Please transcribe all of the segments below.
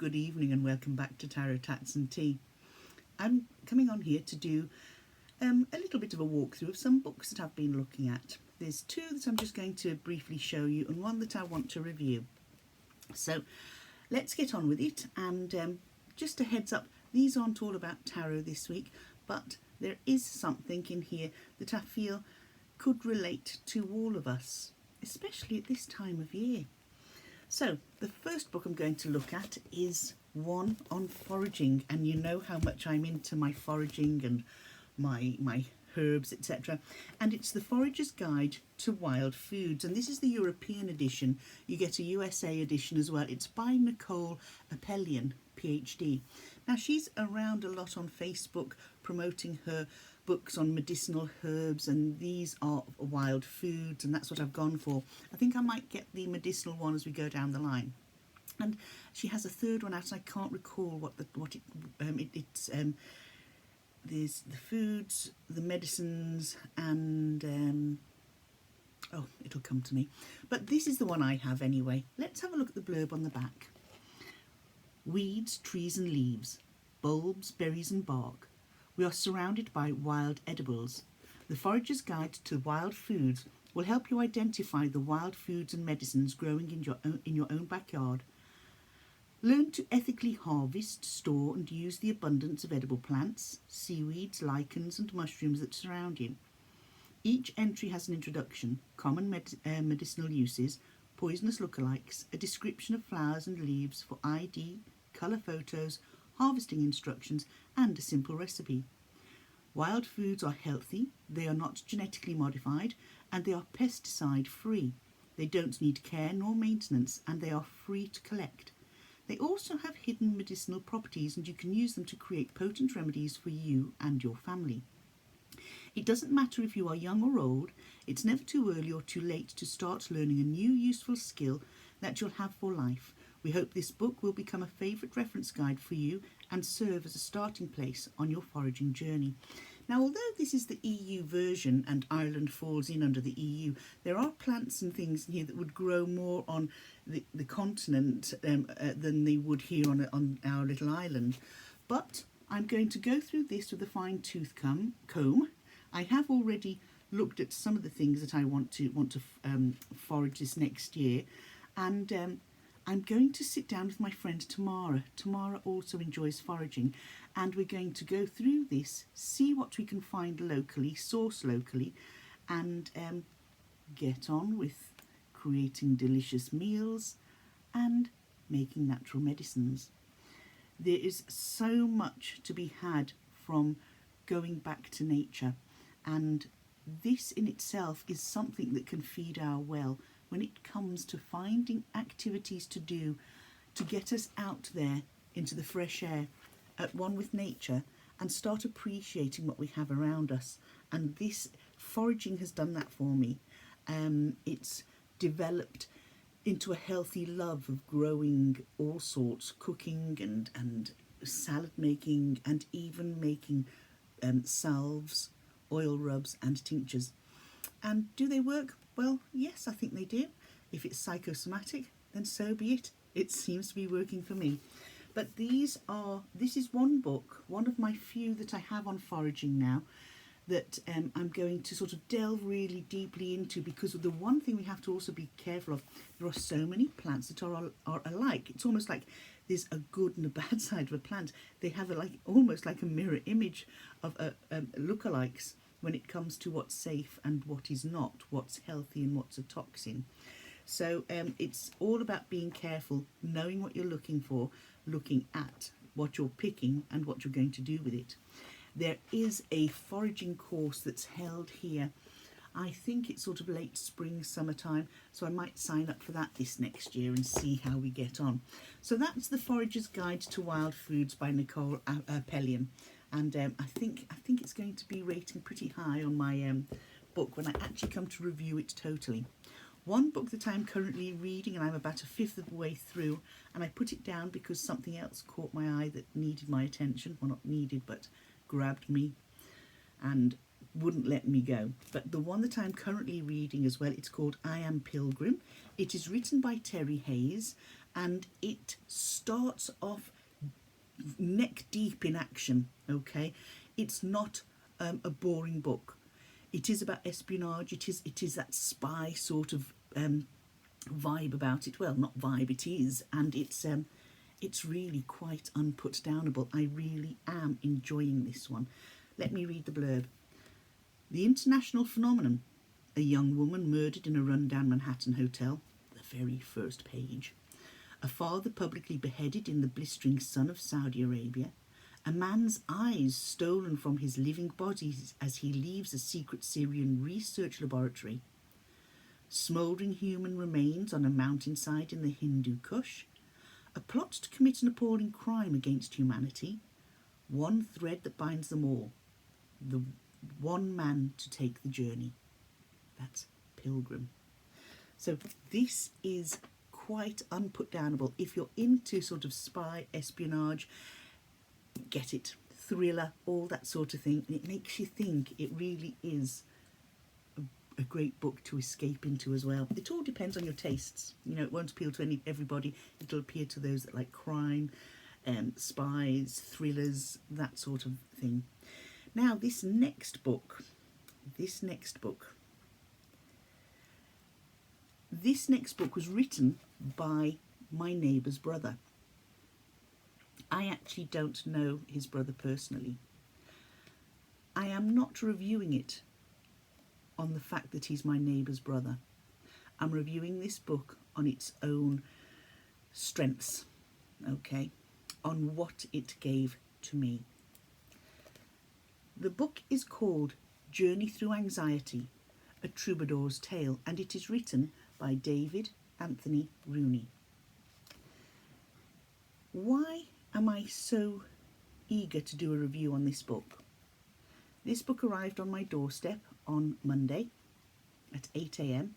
good evening and welcome back to Tarot Tats and Tea. I'm coming on here to do a little bit of a walkthrough of some books that I've been looking at. There's two that I'm just going to briefly show you and one that I want to review. So let's get on with it, and just a heads up, these aren't all about tarot this week, but there is something in here that I feel could relate to all of us, especially at this time of year. So the first book I'm going to look at is one on foraging, and you know how much I'm into my foraging and my herbs, etc. And it's the Forager's Guide to Wild Foods, and this is the European edition. You get a USA edition as well. It's by Nicole Apelian Ph.D. Now she's around a lot on Facebook promoting her books on medicinal herbs, and these are wild foods, and that's what I've gone for. I think I might get the medicinal one as we go down the line. And she has a third one out, and I can't recall it's there's the foods, the medicines, and oh, it'll come to me. But this is the one I have anyway. Let's have a look at the blurb on the back. Weeds, trees and leaves, bulbs, berries and bark. We are surrounded by wild edibles. The Forager's Guide to Wild Foods will help you identify the wild foods and medicines growing in your own backyard. Learn to ethically harvest, store and use the abundance of edible plants, seaweeds, lichens and mushrooms that surround you. Each entry has an introduction, common medicinal uses, poisonous lookalikes, a description of flowers and leaves for ID, colour photos, harvesting instructions and a simple recipe. Wild foods are healthy, they are not genetically modified, and they are pesticide free. They don't need care nor maintenance, and they are free to collect. They also have hidden medicinal properties, and you can use them to create potent remedies for you and your family. It doesn't matter if you are young or old, it's never too early or too late to start learning a new useful skill that you'll have for life. We hope this book will become a favourite reference guide for you and serve as a starting place on your foraging journey. Now, although this is the EU version and Ireland falls in under the EU, there are plants and things in here that would grow more on the continent than they would here on our little island. But I'm going to go through this with a fine-tooth comb. I have already looked at some of the things that I want to forage this next year, and I'm going to sit down with my friend Tamara. Tamara also enjoys foraging, and we're going to go through this, see what we can find locally, source locally, and get on with creating delicious meals and making natural medicines. There is so much to be had from going back to nature, and this in itself is something that can feed our well when it comes to finding activities to do to get us out there into the fresh air, at one with nature, and start appreciating what we have around us. And this foraging has done that for me. It's developed into a healthy love of growing all sorts, cooking and salad making, and even making salves, oil rubs and tinctures. And do they work? Well, yes, I think they do. If it's psychosomatic, then so be it. It seems to be working for me. But this is one book, one of my few that I have on foraging now, that I'm going to sort of delve really deeply into, because the one thing we have to also be careful of, there are so many plants that are alike. It's almost like there's a good and a bad side of a plant. They have almost like a mirror image of lookalikes when it comes to what's safe and what is not, what's healthy and what's a toxin. So it's all about being careful, knowing what you're looking for, looking at what you're picking and what you're going to do with it. There is a foraging course that's held here. I think it's sort of late spring, summertime, so I might sign up for that this next year and see how we get on. So that's the Forager's Guide to Wild Foods by Nicole Apelian. And I think it's going to be rating pretty high on my book when I actually come to review it totally. One book that I'm currently reading, and I'm about a fifth of the way through, and I put it down because something else caught my eye that needed my attention. Well, not needed, but grabbed me and wouldn't let me go. But the one that I'm currently reading as well, it's called I Am Pilgrim. It is written by Haynes, and it starts off neck deep in action. Okay, it's not a boring book. It is about espionage. It is that spy sort of vibe about it. Well, not vibe, it is, and it's really quite unputdownable. I really am enjoying this one. Let me read the blurb. The international phenomenon. A young woman murdered in a rundown Manhattan hotel. The very first page. A father publicly beheaded in the blistering sun of Saudi Arabia. A man's eyes stolen from his living body as he leaves a secret Syrian research laboratory. Smouldering human remains on a mountainside in the Hindu Kush. A plot to commit an appalling crime against humanity. One thread that binds them all. The one man to take the journey. That's Pilgrim. So this is quite unputdownable. If you're into sort of spy, espionage, get it. Thriller, all that sort of thing. And it makes you think. It really is a great book to escape into as well. It all depends on your tastes. You know, it won't appeal to everybody. It'll appeal to those that like crime, spies, thrillers, that sort of thing. Now, this next book was written by my neighbour's brother. I actually don't know his brother personally. I am not reviewing it on the fact that he's my neighbour's brother. I'm reviewing this book on its own strengths, okay, on what it gave to me. The book is called Journey Through Anxiety, A Troubadour's Tale, and it is written by David Anthony Rooney. Why am I so eager to do a review on this book? This book arrived on my doorstep on Monday at 8 a.m.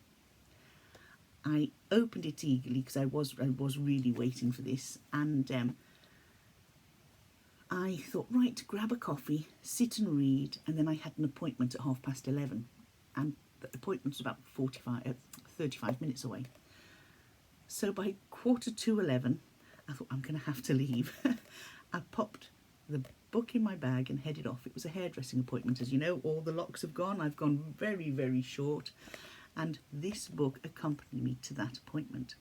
I opened it eagerly because I was really waiting for this, and I thought, right, grab a coffee, sit and read, and then I had an appointment at 11:30, and the appointment was about 35 minutes away. So by 11:45, I thought, I'm going to have to leave. I popped the book in my bag and headed off. It was a hairdressing appointment. As you know, all the locks have gone. I've gone very, very short. And this book accompanied me to that appointment.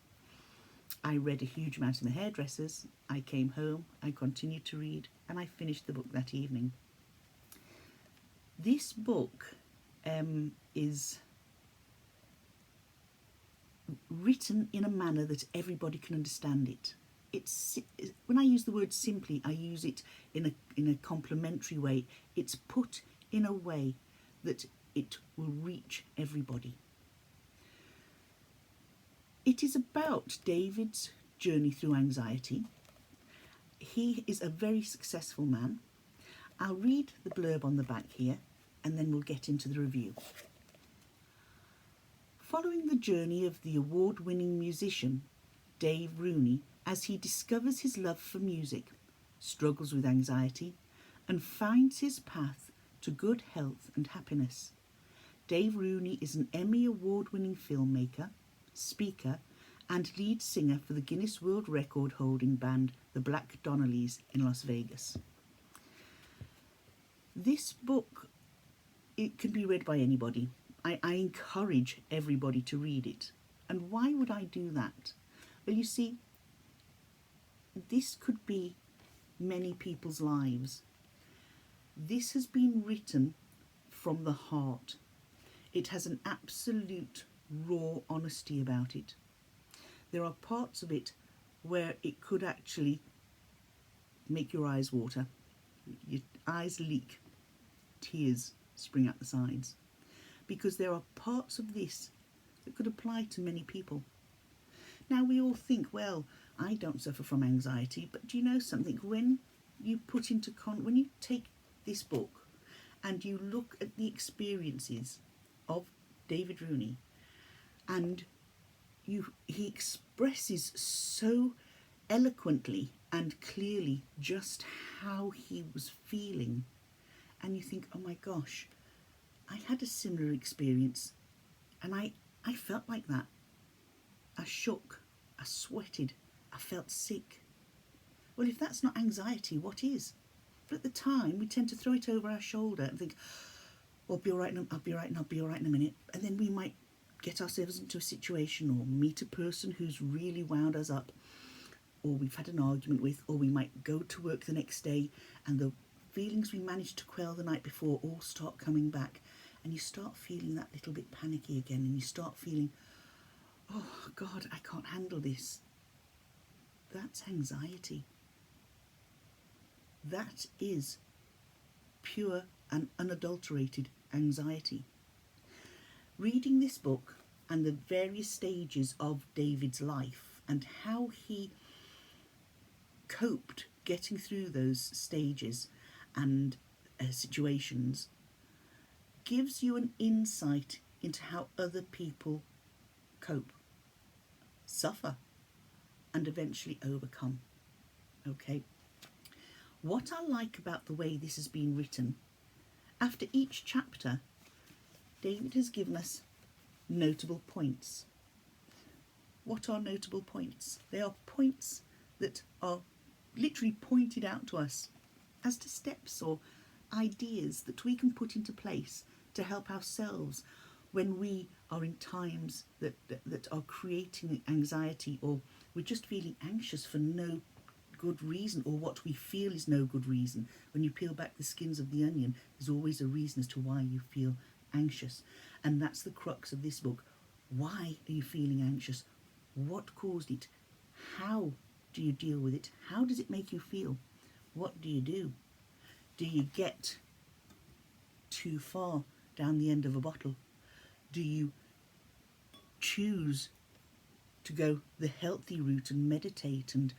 I read a huge amount in the hairdressers. I came home, I continued to read, and I finished the book that evening. This book is written in a manner that everybody can understand it. When I use the word simply, I use it in a complimentary way. It's put in a way that it will reach everybody. It is about David's journey through anxiety. He is a very successful man. I'll read the blurb on the back here, and then we'll get into the review. Following the journey of the award-winning musician, Dave Rooney, as he discovers his love for music, struggles with anxiety, and finds his path to good health and happiness. Dave Rooney is an Emmy award-winning filmmaker, speaker, and lead singer for the Guinness World Record holding band the Black Donnellys in Las Vegas. This book, it can be read by anybody. I encourage everybody to read it. And why would I do that? Well, you see, this could be many people's lives. This has been written from the heart. It has an absolute raw honesty about it. There are parts of it where it could actually make your eyes water. Your eyes leak. Tears spring out the sides. Because there are parts of this that could apply to many people. Now, we all think, well, I don't suffer from anxiety, but do you know something? When you when you take this book and you look at the experiences of David Rooney, and he expresses so eloquently and clearly just how he was feeling, and you think, oh my gosh, I had a similar experience, and I felt like that. I shook, I sweated, I felt sick. Well, if that's not anxiety, what is? But at the time, we tend to throw it over our shoulder and think, "I'll be all right, I'll be all right, and I'll be all right in a minute." And then we might get ourselves into a situation or meet a person who's really wound us up, or we've had an argument with, or we might go to work the next day and the feelings we managed to quell the night before all start coming back, and you start feeling that little bit panicky again, and you start feeling, "Oh God, I can't handle this." That's anxiety. That is pure and unadulterated anxiety. Reading this book and the various stages of David's life and how he coped getting through those stages and situations gives you an insight into how other people cope, suffer, and eventually overcome. Okay? What I like about the way this has been written, after each chapter, David has given us notable points. What are notable points? They are points that are literally pointed out to us as to steps or ideas that we can put into place to help ourselves when we are in times that are creating anxiety, or we're just feeling anxious for no good reason, or what we feel is no good reason. When you peel back the skins of the onion, there's always a reason as to why you feel anxious. And that's the crux of this book. Why are you feeling anxious? What caused it? How do you deal with it? How does it make you feel? What do you do? Do you get too far down the end of a bottle? Do you choose to go the healthy route and meditate and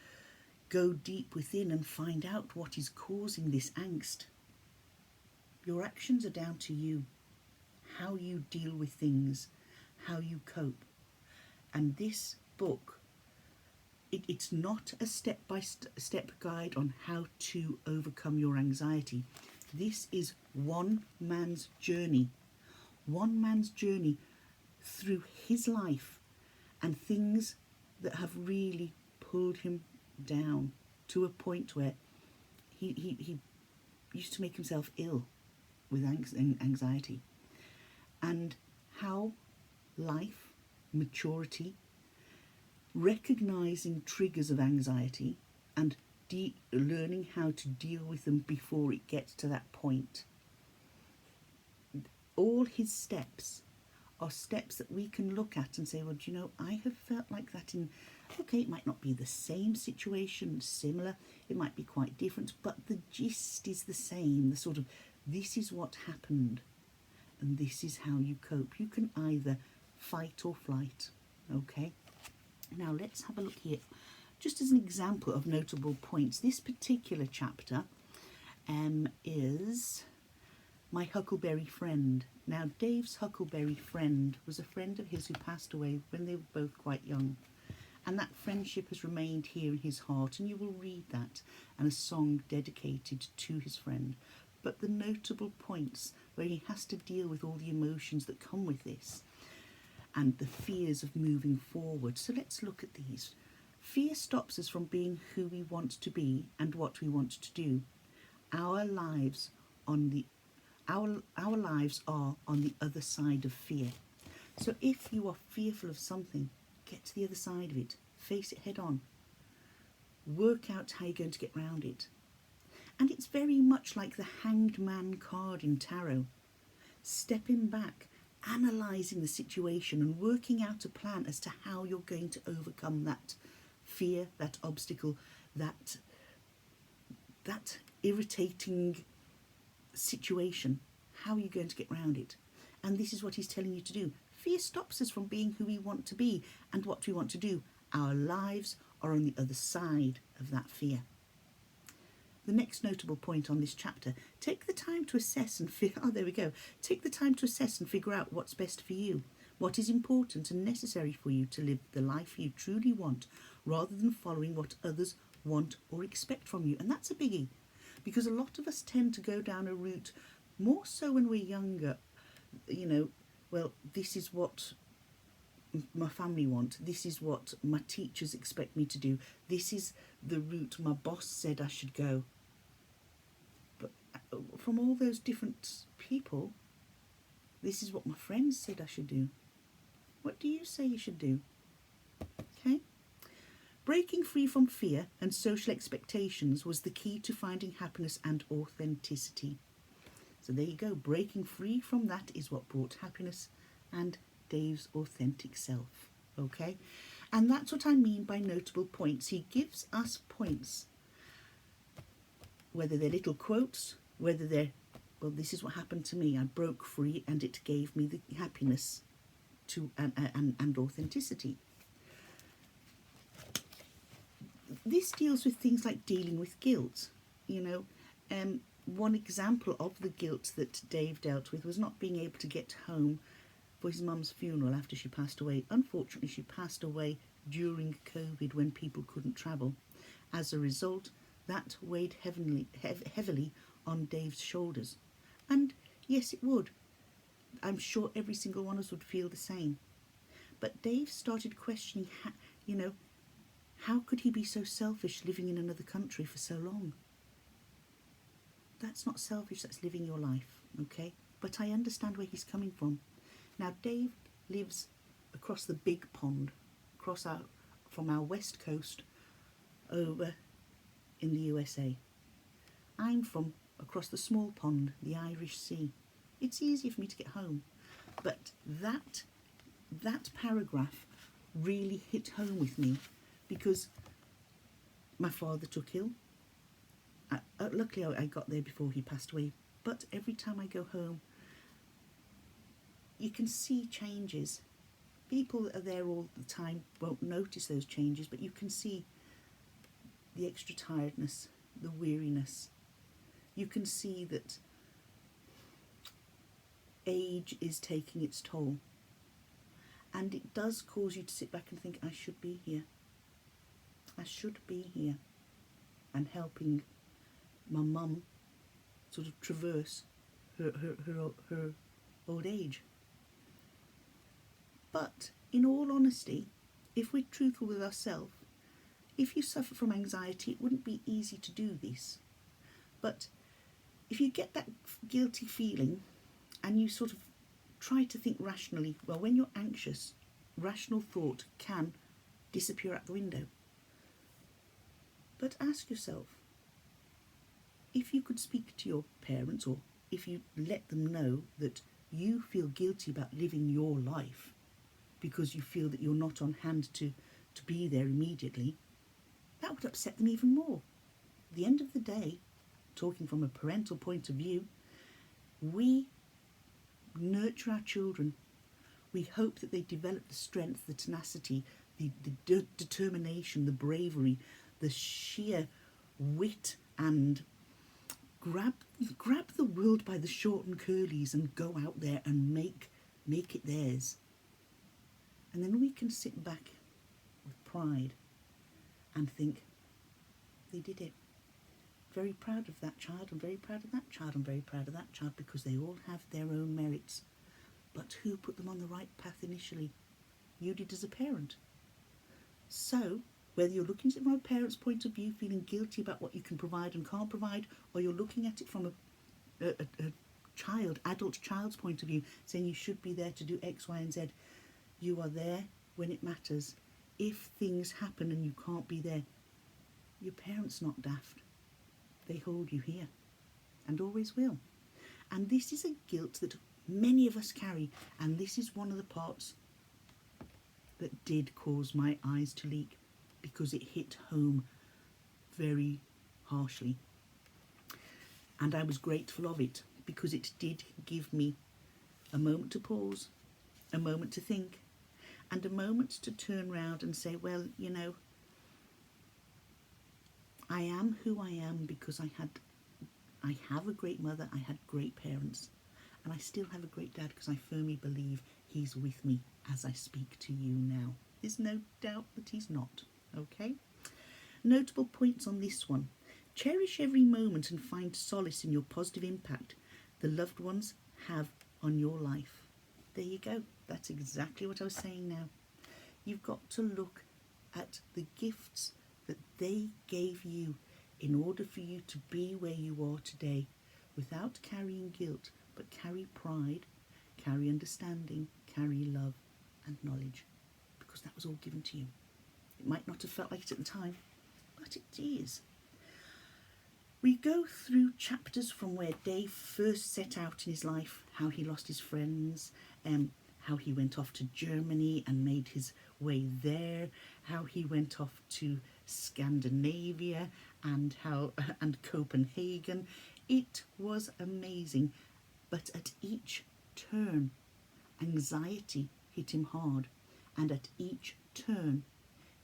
go deep within and find out what is causing this angst? Your actions are down to you. How you deal with things, how you cope. And this book, it's not a step-by-step guide on how to overcome your anxiety. This is one man's journey through his life and things that have really pulled him down to a point where he used to make himself ill with anxiety, and how life, maturity, recognizing triggers of anxiety and learning how to deal with them before it gets to that point. All his steps are steps that we can look at and say, well, do you know, I have felt like that in, okay, it might not be the same situation, similar, it might be quite different, but the gist is the same. The sort of, this is what happened and this is how you cope. You can either fight or flight. Okay, now let's have a look here. Just as an example of notable points, this particular chapter is My Huckleberry Friend. Now, Dave's huckleberry friend was a friend of his who passed away when they were both quite young. And that friendship has remained here in his heart, and you will read that and a song dedicated to his friend. But the notable points where he has to deal with all the emotions that come with this and the fears of moving forward. So let's look at these. Fear stops us from being who we want to be and what we want to do. Our lives are on the other side of fear. So if you are fearful of something, get to the other side of it. Face it head on. Work out how you're going to get round it. And it's very much like the Hanged Man card in tarot. Stepping back, analysing the situation and working out a plan as to how you're going to overcome that fear, that obstacle, that irritating situation. How are you going to get round it? And this is what he's telling you to do. Fear stops us from being who we want to be and what we want to do. Our lives are on the other side of that fear. The next notable point on this chapter, take the time to assess and Take the time to assess and figure out what's best for you, what is important and necessary for you to live the life you truly want, rather than following what others want or expect from you. And that's a biggie, because a lot of us tend to go down a route, more so when we're younger, well, this is what my family want. This is what my teachers expect me to do. This is the route my boss said I should go. But from all those different people, this is what my friends said I should do. What do you say you should do? Okay? Breaking free from fear and social expectations was the key to finding happiness and authenticity. So there you go. Breaking free from that is what brought happiness and Dave's authentic self. Okay? And that's what I mean by notable points. He gives us points, whether they're little quotes, whether they're, well, this is what happened to me. I broke free and it gave me the happiness to and authenticity. This deals with things like dealing with guilt. One example of the guilt that Dave dealt with was not being able to get home for his mum's funeral after she passed away. Unfortunately, she passed away during COVID when people couldn't travel. As a result, that weighed heavily on Dave's shoulders. And yes, it would. I'm sure every single one of us would feel the same. But Dave started questioning, how could he be so selfish living in another country for so long? That's not selfish, that's living your life, okay? But I understand where he's coming from. Now, Dave lives across the big pond, from our west coast over in the USA. I'm from across the small pond, the Irish Sea. It's easier for me to get home. But that paragraph really hit home with me because my father took ill. Luckily, I got there before he passed away. But every time I go home, you can see changes. People that are there all the time won't notice those changes, but you can see the extra tiredness, the weariness. You can see that age is taking its toll. And it does cause you to sit back and think, I should be here. I should be here. And helping my mum sort of traverse her old age. But in all honesty, if we're truthful with ourselves, if you suffer from anxiety, it wouldn't be easy to do this. But if you get that guilty feeling and you sort of try to think rationally, well, when you're anxious, rational thought can disappear out the window. But ask yourself, if you could speak to your parents, or if you let them know that you feel guilty about living your life because you feel that you're not on hand to be there immediately, that would upset them even more. At the end of the day, talking from a parental point of view, we nurture our children. We hope that they develop the strength, the tenacity, the determination, the bravery, the sheer wit, and grab the world by the short and curlies and go out there and make it theirs. And then we can sit back with pride and think, they did it. Very proud of that child, I'm very proud of that child, I'm very proud of that child, because they all have their own merits. But who put them on the right path initially? You did as a parent. So, whether you're looking at it from a parent's point of view, feeling guilty about what you can provide and can't provide, or you're looking at it from a adult child's point of view, saying you should be there to do X, Y, and Z, you are there when it matters. If things happen and you can't be there, your parent's not daft. They hold you here and always will. And this is a guilt that many of us carry, and this is one of the parts that did cause my eyes to leak, because it hit home very harshly. And I was grateful of it, because it did give me a moment to pause, a moment to think, and a moment to turn round and say, well, I am who I am because I have a great mother, I had great parents, and I still have a great dad, because I firmly believe he's with me as I speak to you now. There's no doubt that he's not, okay? Notable points on this one. Cherish every moment and find solace in your positive impact the loved ones have on your life. There you go. That's exactly what I was saying now. You've got to look at the gifts that they gave you in order for you to be where you are today, without carrying guilt, but carry pride, carry understanding, carry love and knowledge, because that was all given to you. It might not have felt like it at the time, but it is. We go through chapters from where Dave first set out in his life, how he lost his friends, how he went off to Germany and made his way there, how he went off to Scandinavia and Copenhagen. It was amazing, but at each turn, anxiety hit him hard, and at each turn,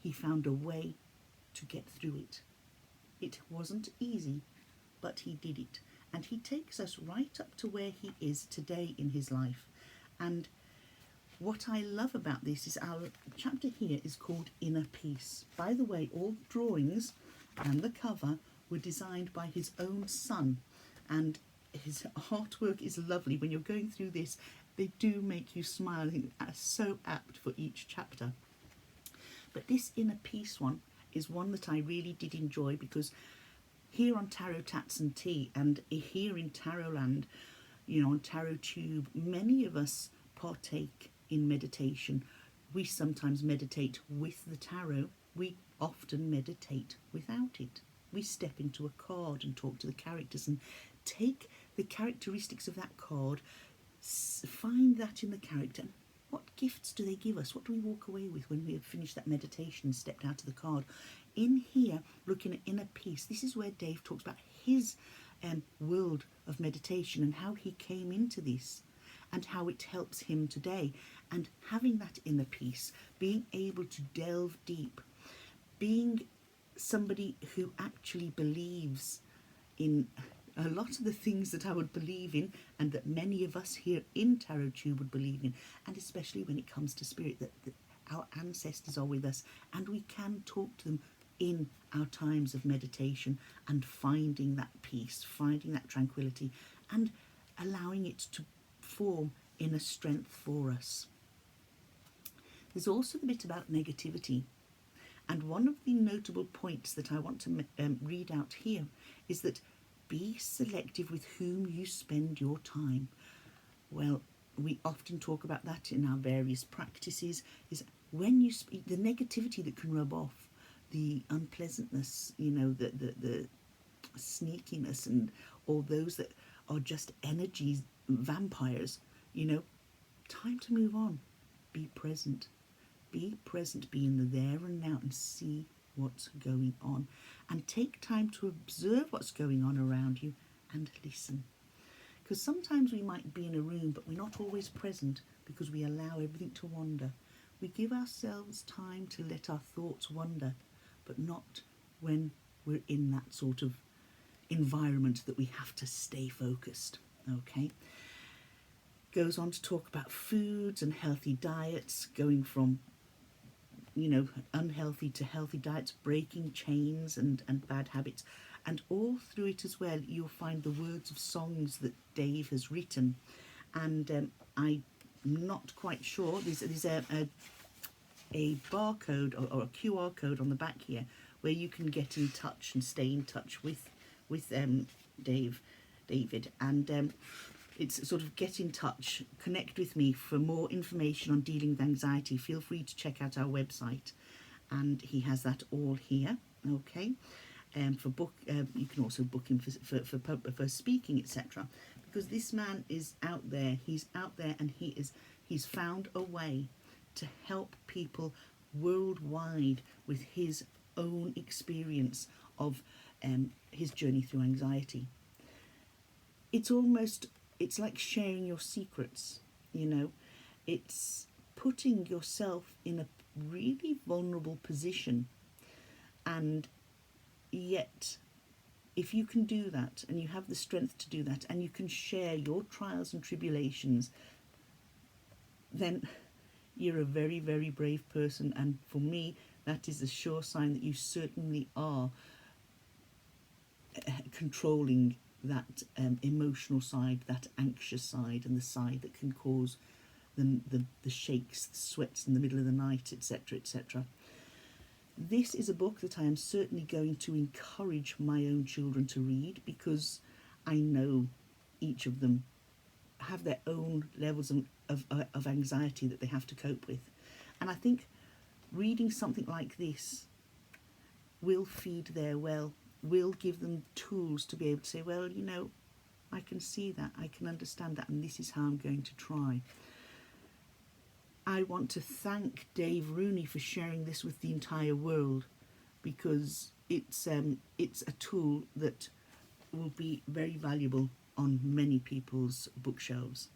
he found a way to get through it. It wasn't easy, but he did it. And he takes us right up to where he is today in his life. And what I love about this is our chapter here is called Inner Peace. By the way, all the drawings and the cover were designed by his own son. And his artwork is lovely. When you're going through this, they do make you smile. I think that's so apt for each chapter. But this Inner Peace one is one that I really did enjoy, because here on Tarot Tats and Tea and here in Tarotland, you know, on Tarot Tube, many of us partake in meditation. We sometimes meditate with the tarot. We often meditate without it. We step into a card and talk to the characters and take the characteristics of that card, find that in the character. What gifts do they give us? What do we walk away with when we have finished that meditation and stepped out of the card? In here, looking at Inner Peace, this is where Dave talks about his world of meditation and how he came into this and how it helps him today. And having that inner peace, being able to delve deep, being somebody who actually believes in a lot of the things that I would believe in and that many of us here in Tarot Tube would believe in, and especially when it comes to spirit, that our ancestors are with us and we can talk to them in our times of meditation and finding that peace, finding that tranquility and allowing it to form inner strength for us. There's also the bit about negativity, and one of the notable points that I want to read out here is that be selective with whom you spend your time. Well, we often talk about that in our various practices, is when you speak, the negativity that can rub off, the unpleasantness, you know, the sneakiness, and all those that are just energies, vampires, you know, time to move on. Be present. Be present, be in the there and now and see what's going on. And take time to observe what's going on around you and listen. Because sometimes we might be in a room, but we're not always present because we allow everything to wander. We give ourselves time to let our thoughts wander, but not when we're in that sort of environment that we have to stay focused. Okay? Goes on to talk about foods and healthy diets, going from, you know, unhealthy to healthy diets, breaking chains and bad habits. And all through it as well, you'll find the words of songs that Dave has written. And I'm not quite sure, there's a barcode or a QR code on the back here where you can get in touch and stay in touch with David. And it's sort of get in touch, connect with me for more information on dealing with anxiety. Feel free to check out our website, and he has that all here. Okay, for book, you can also book him for speaking, etc. Because this man is out there. He's out there, and he's found a way to help people worldwide with his own experience of his journey through anxiety. It's like sharing your secrets, you know. It's putting yourself in a really vulnerable position, and yet if you can do that and you have the strength to do that and you can share your trials and tribulations, then you're a very, very brave person. And for me, that is a sure sign that you certainly are controlling that emotional side, that anxious side, and the side that can cause the shakes, the sweats in the middle of the night, etc., etc. This is a book that I am certainly going to encourage my own children to read, because I know each of them have their own levels of anxiety that they have to cope with. And I think reading something like this will feed their well, will give them tools to be able to say, well, you know, I can see that, I can understand that, and this is how I'm going to try. I want to thank Dave Rooney for sharing this with the entire world, because it's a tool that will be very valuable on many people's bookshelves.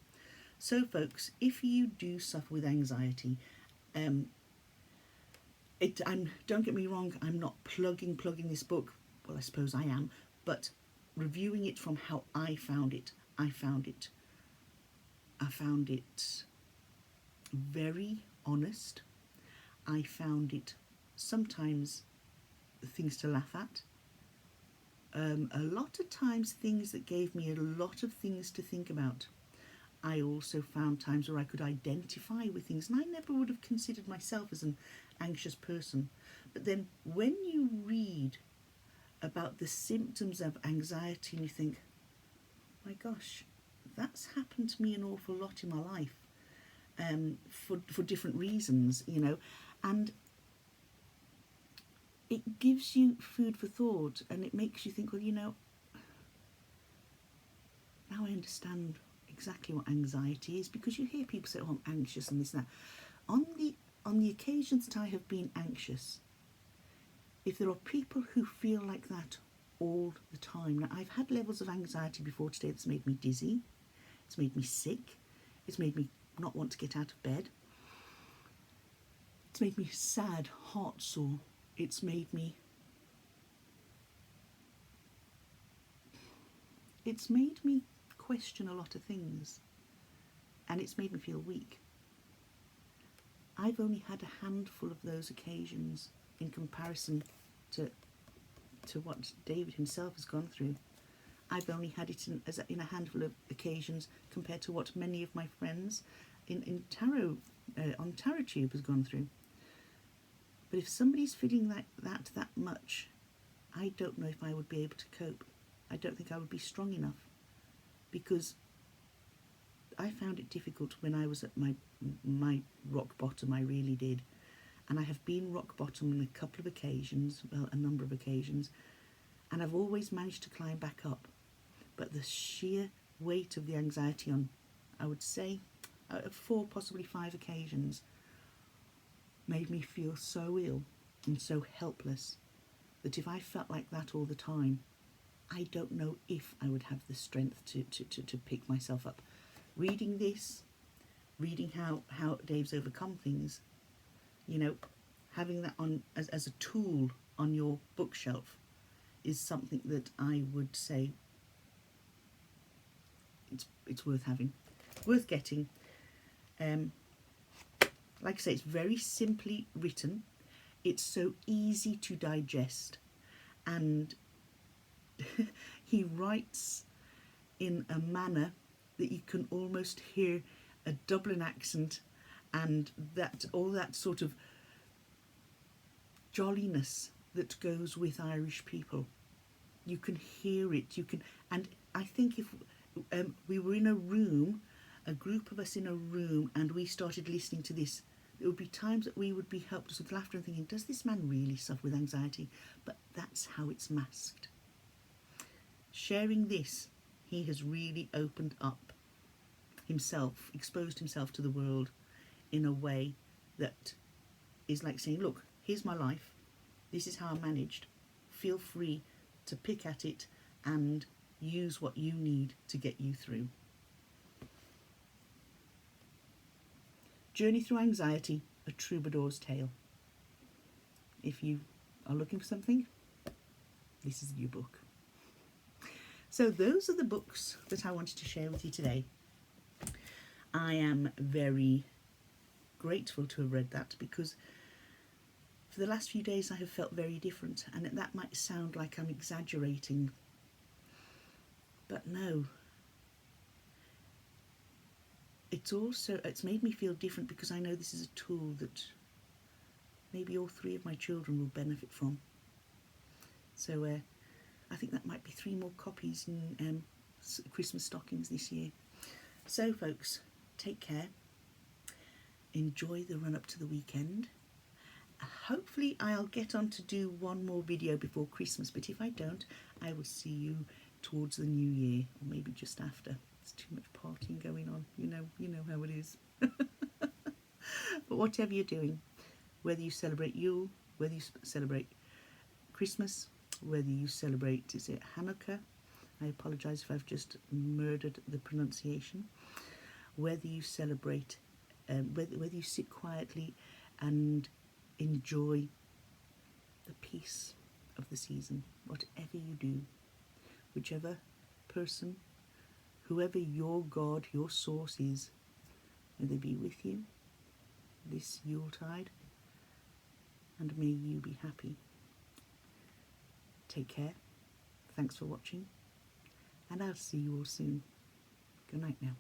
So folks, if you do suffer with anxiety, don't get me wrong, I'm not plugging this book. Well, I suppose I am, but reviewing it from how I found it. I found it very honest. I found it sometimes things to laugh at. A lot of times things that gave me a lot of things to think about. I also found times where I could identify with things, and I never would have considered myself as an anxious person. But then when you read about the symptoms of anxiety and you think, my gosh, that's happened to me an awful lot in my life, for different reasons, you know, and it gives you food for thought, and it makes you think, well, you know, now I understand exactly what anxiety is, because you hear people say, oh, I'm anxious and this and that. On the occasions that I have been anxious, if there are people who feel like that all the time. Now, I've had levels of anxiety before today that's made me dizzy, it's made me sick, it's made me not want to get out of bed, it's made me sad, heart sore, it's made me question a lot of things, and it's made me feel weak. I've only had a handful of those occasions in comparison to what David himself has gone through. I've only had it in a handful of occasions compared to what many of my friends in tarot on TarotTube has gone through. But if somebody's feeling like that much, I don't know if I would be able to cope. I don't think I would be strong enough, because I found it difficult when I was at my rock bottom. I really did. And I have been rock bottom on a couple of occasions, well, a number of occasions, and I've always managed to climb back up. But the sheer weight of the anxiety on, I would say, 4, possibly 5 occasions, made me feel so ill and so helpless that if I felt like that all the time, I don't know if I would have the strength to pick myself up. Reading this, reading how Dave's overcome things, you know, having that on as a tool on your bookshelf is something that I would say it's worth having, worth getting. Like I say, it's very simply written. It's so easy to digest, and he writes in a manner that you can almost hear a Dublin accent, and that all that sort of jolliness that goes with Irish people. You can hear it. You can, and I think if we were in a room, a group of us in a room, and we started listening to this, there would be times that we would be helpless with laughter and thinking, does this man really suffer with anxiety? But that's how it's masked. Sharing this, he has really opened up himself, exposed himself to the world in a way that is like saying, look, here's my life, this is how I managed, feel free to pick at it and use what you need to get you through. Journey Through Anxiety, A Troubadour's Tale. If you are looking for something, this is your book. So those are the books that I wanted to share with you today. I am very grateful to have read that, because for the last few days I have felt very different, and that might sound like I'm exaggerating, but no. it's made me feel different because I know this is a tool that maybe all three of my children will benefit from. So I think that might be 3 more copies in Christmas stockings this year. So folks, take care. Enjoy the run up to the weekend. Hopefully I'll get on to do 1 more video before Christmas, but if I don't, I will see you towards the new year, or maybe just after. There's too much partying going on, you know how it is. But whatever you're doing, whether you celebrate Yule, whether you celebrate Christmas, whether you celebrate, is it Hanukkah? I apologise if I've just murdered the pronunciation. Whether you celebrate, whether you sit quietly and enjoy the peace of the season, whatever you do, whichever person, whoever your God, your source is, may they be with you this Yuletide, and may you be happy. Take care. Thanks for watching, and I'll see you all soon. Good night now.